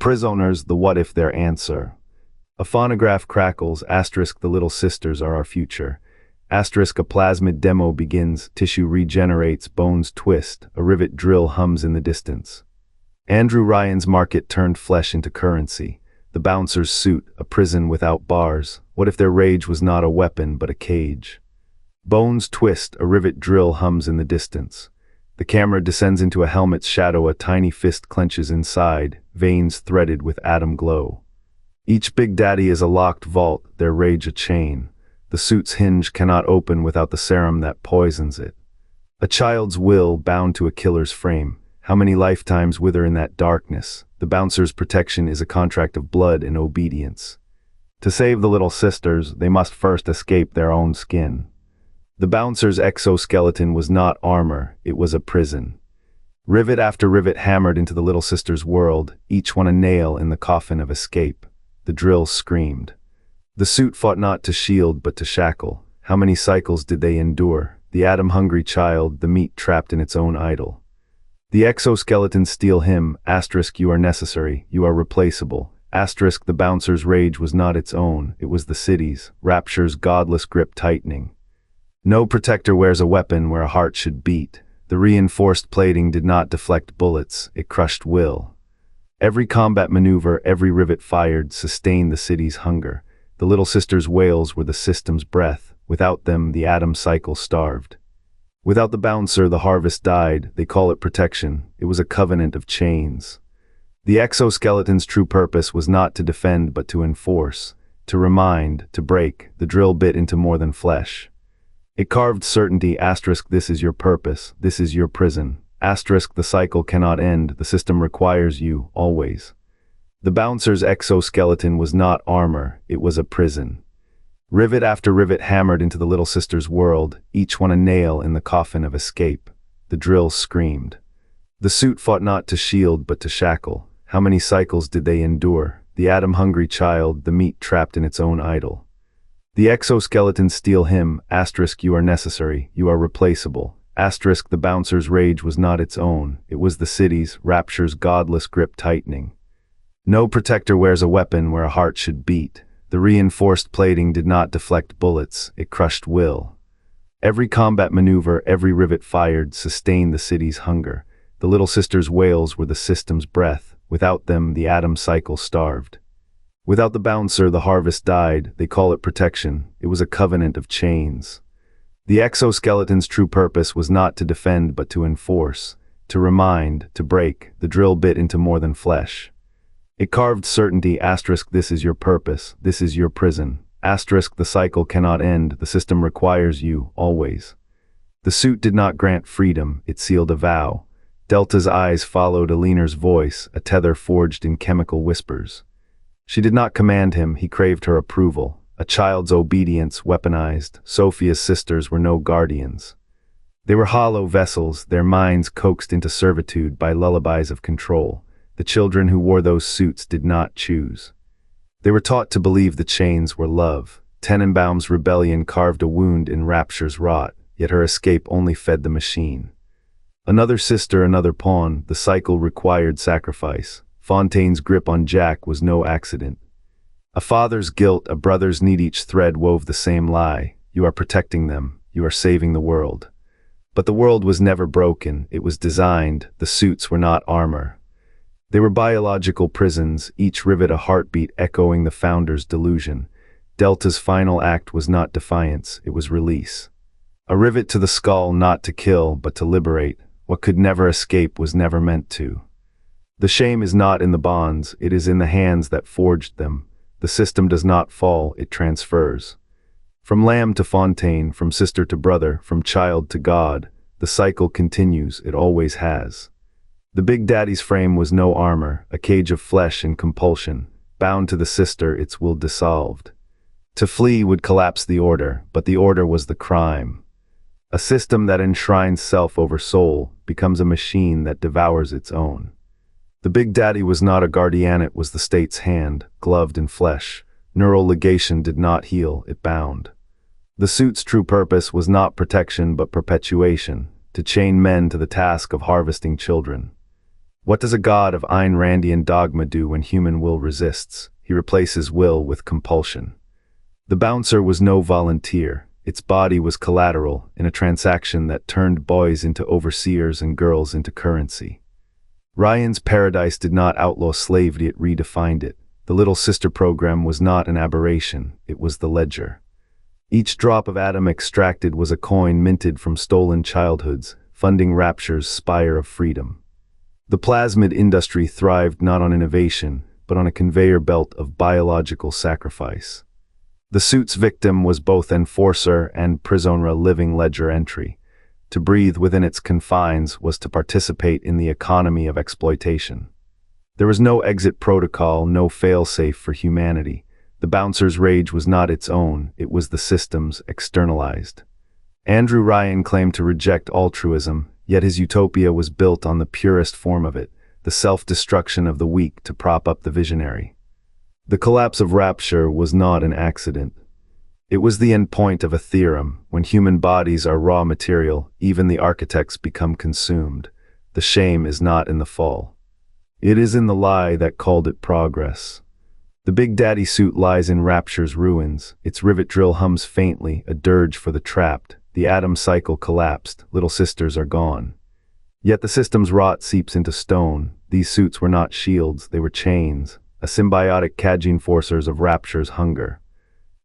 prisoners, the what if their answer. A phonograph crackles, asterisk the little sisters are our future. Asterisk a plasmid demo begins, tissue regenerates, bones twist, a rivet drill hums in the distance. Andrew Ryan's market turned flesh into currency. The bouncer's suit, a prison without bars. What if their rage was not a weapon but a cage? Bones twist, a rivet drill hums in the distance. The camera descends into a helmet's shadow, a tiny fist clenches inside, veins threaded with atom glow. Each Big Daddy is a locked vault, their rage a chain. The suit's hinge cannot open without the serum that poisons it. A child's will bound to a killer's frame. How many lifetimes wither in that darkness? The bouncer's protection is a contract of blood and obedience. To save the little sisters, they must first escape their own skin. The bouncer's exoskeleton was not armor, it was a prison. Rivet after rivet hammered into the little sister's world, each one a nail in the coffin of escape. The drill screamed. The suit fought not to shield but to shackle. How many cycles did they endure? The atom-hungry child, the meat trapped in its own idol. The exoskeleton steal him, asterisk you are necessary, you are replaceable. Asterisk the bouncer's rage was not its own, it was the city's, Rapture's godless grip tightening. No protector wears a weapon where a heart should beat. The reinforced plating did not deflect bullets, it crushed will. Every combat maneuver, every rivet fired, sustained the city's hunger. The little sisters' wails were the system's breath. Without them, the atom cycle starved. Without the bouncer, the harvest died. They call it protection. It was a covenant of chains. The exoskeleton's true purpose was not to defend but to enforce, to remind, to break. The drill bit into more than flesh. It carved certainty, asterisk this is your purpose, this is your prison. Asterisk the cycle cannot end, the system requires you, always. The bouncer's exoskeleton was not armor, it was a prison. Rivet after rivet hammered into the little sister's world, each one a nail in the coffin of escape. The drill screamed. The suit fought not to shield but to shackle. How many cycles did they endure? The atom-hungry child, the meat trapped in its own idol. The exoskeleton steal him, asterisk you are necessary, you are replaceable. Asterisk the bouncer's rage was not its own, it was the city's, Rapture's godless grip tightening. No protector wears a weapon where a heart should beat. The reinforced plating did not deflect bullets, it crushed will. Every combat maneuver, every rivet fired, sustained the city's hunger. The little sisters' wails were the system's breath. Without them, the atom cycle starved. Without the bouncer, the harvest died. They call it protection. It was a covenant of chains. The exoskeleton's true purpose was not to defend but to enforce, to remind, to break. The drill bit into more than flesh. It carved certainty, asterisk this is your purpose, this is your prison. Asterisk the cycle cannot end, the system requires you, always. The suit did not grant freedom, it sealed a vow. Delta's eyes followed Aliner's voice, a tether forged in chemical whispers. She did not command him, he craved her approval. A child's obedience weaponized. Sophia's sisters were no guardians. They were hollow vessels, their minds coaxed into servitude by lullabies of control. The children who wore those suits did not choose. They were taught to believe the chains were love. Tenenbaum's rebellion carved a wound in Rapture's rot, yet her escape only fed the machine. Another sister, another pawn, the cycle required sacrifice. Fontaine's grip on Jack was no accident. A father's guilt, a brother's need, each thread wove the same lie. You are protecting them, you are saving the world. But the world was never broken, it was designed, the suits were not armor. They were biological prisons, each rivet a heartbeat echoing the founder's delusion. Delta's final act was not defiance, it was release. A rivet to the skull, not to kill, but to liberate. What could never escape was never meant to. The shame is not in the bonds, it is in the hands that forged them. The system does not fall, it transfers. From lamb to Fontaine, from sister to brother, from child to God, the cycle continues, it always has. The Big Daddy's frame was no armor, a cage of flesh and compulsion. Bound to the sister, its will dissolved. To flee would collapse the order, but the order was the crime. A system that enshrines self over soul becomes a machine that devours its own. The Big Daddy was not a guardian, it was the state's hand, gloved in flesh. Neural ligation did not heal, it bound. The suit's true purpose was not protection but perpetuation, to chain men to the task of harvesting children. What does a god of Ayn Randian dogma do when human will resists? He replaces will with compulsion. The bouncer was no volunteer. Its body was collateral in a transaction that turned boys into overseers and girls into currency. Ryan's paradise did not outlaw slavery, it redefined it. The Little Sister program was not an aberration, it was the ledger. Each drop of atom extracted was a coin minted from stolen childhoods, funding Rapture's spire of freedom. The plasmid industry thrived not on innovation, but on a conveyor belt of biological sacrifice. The suit's victim was both enforcer and prisoner, living ledger entry. To breathe within its confines was to participate in the economy of exploitation. There was no exit protocol, no fail-safe for humanity. The bouncer's rage was not its own, it was the system's, externalized. Andrew Ryan claimed to reject altruism, yet his utopia was built on the purest form of it, the self-destruction of the weak to prop up the visionary. The collapse of Rapture was not an accident. It was the end point of a theorem. When human bodies are raw material, even the architects become consumed. The shame is not in the fall. It is in the lie that called it progress. The Big Daddy suit lies in Rapture's ruins. Its rivet drill hums faintly, a dirge for the trapped. The atom cycle collapsed. Little sisters are gone. Yet the system's rot seeps into stone. These suits were not shields, they were chains, a symbiotic cadging forcers of Rapture's hunger.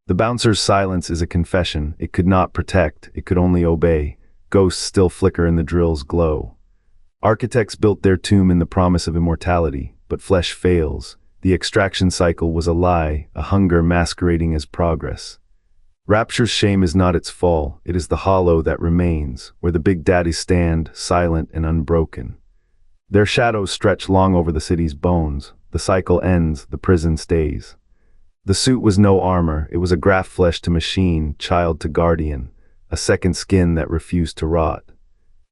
The bouncer's silence is a confession. It could not protect, it could only obey. Ghosts still flicker in the drill's glow. Architects built their tomb in the promise of immortality, but flesh fails. The extraction cycle was a lie, a hunger masquerading as progress. Rapture's shame is not its fall, it is the hollow that remains, where the Big Daddies stand, silent and unbroken. Their shadows stretch long over the city's bones. The cycle ends, the prison stays. The suit was no armor, it was a graft flesh to machine, child to guardian, a second skin that refused to rot.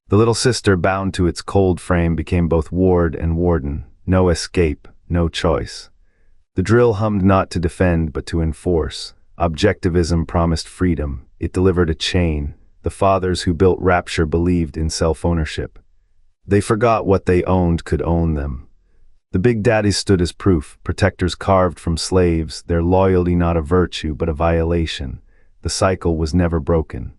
The little sister bound to its cold frame became both ward and warden, no escape, no choice. The drill hummed not to defend but to enforce. Objectivism promised freedom, it delivered a chain. The fathers who built Rapture believed in self-ownership. They forgot what they owned could own them. The Big Daddies stood as proof, protectors carved from slaves, their loyalty not a virtue but a violation. The cycle was never broken.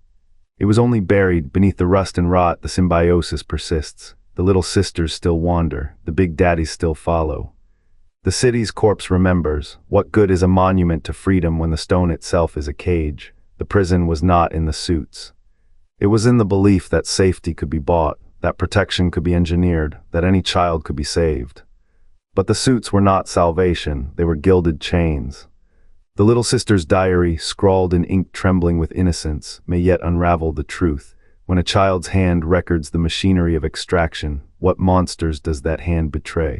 It was only buried beneath the rust and rot. The symbiosis persists. The little sisters still wander, the Big Daddies still follow. The city's corpse remembers. What good is a monument to freedom when the stone itself is a cage? The prison was not in the suits. It was in the belief that safety could be bought, that protection could be engineered, that any child could be saved. But the suits were not salvation, they were gilded chains. The little sister's diary, scrawled in ink trembling with innocence, may yet unravel the truth. When a child's hand records the machinery of extraction, what monsters does that hand betray?